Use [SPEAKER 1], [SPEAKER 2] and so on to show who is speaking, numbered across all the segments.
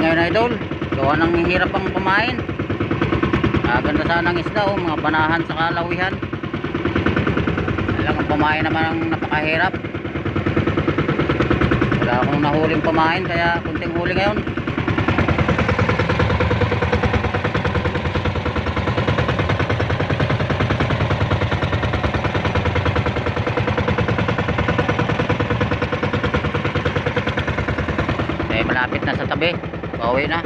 [SPEAKER 1] ngayon idol, gawa ng hirap ang pamain. Ganda sana ng isda, mga banahan sa kalawihan. Alam, ang pamain naman ang napakahirap. Wala akong nahuling pamain, kaya kunting huli ngayon. Malapit na sa tabi, pauwi na.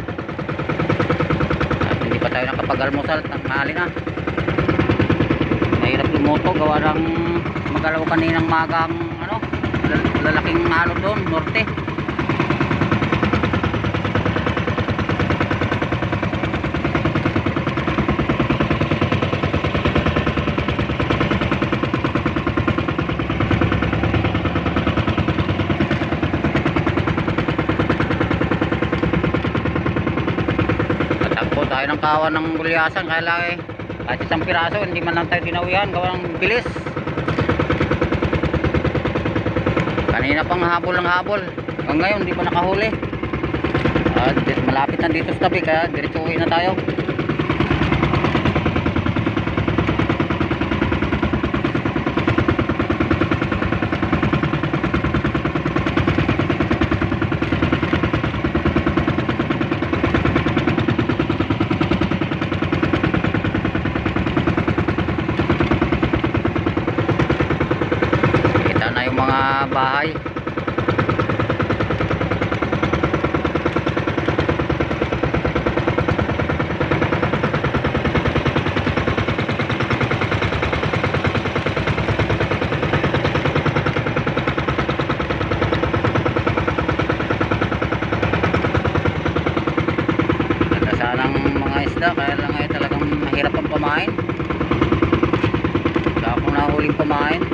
[SPEAKER 1] At hindi pa tayo nakapag-almusal, tanghali na. Mahirap lumuto, gawa ng magalaw kaninang magang lalaking alon doon, norte. Tayo ng kawan ng gulyasan, kaya lang kahit isang piraso hindi man lang tayo dinawihan, gawa ng bilis. Kanina pang habol ng habol, hanggang ngayon hindi pa nakahuli. At malapit na dito sa tabi, kaya diretso uwi na tayo. Mga bahay. Ganda sanang mga isda, kaya lang ay talagang mahirap ang pamain. Wala akong nahuling pamain.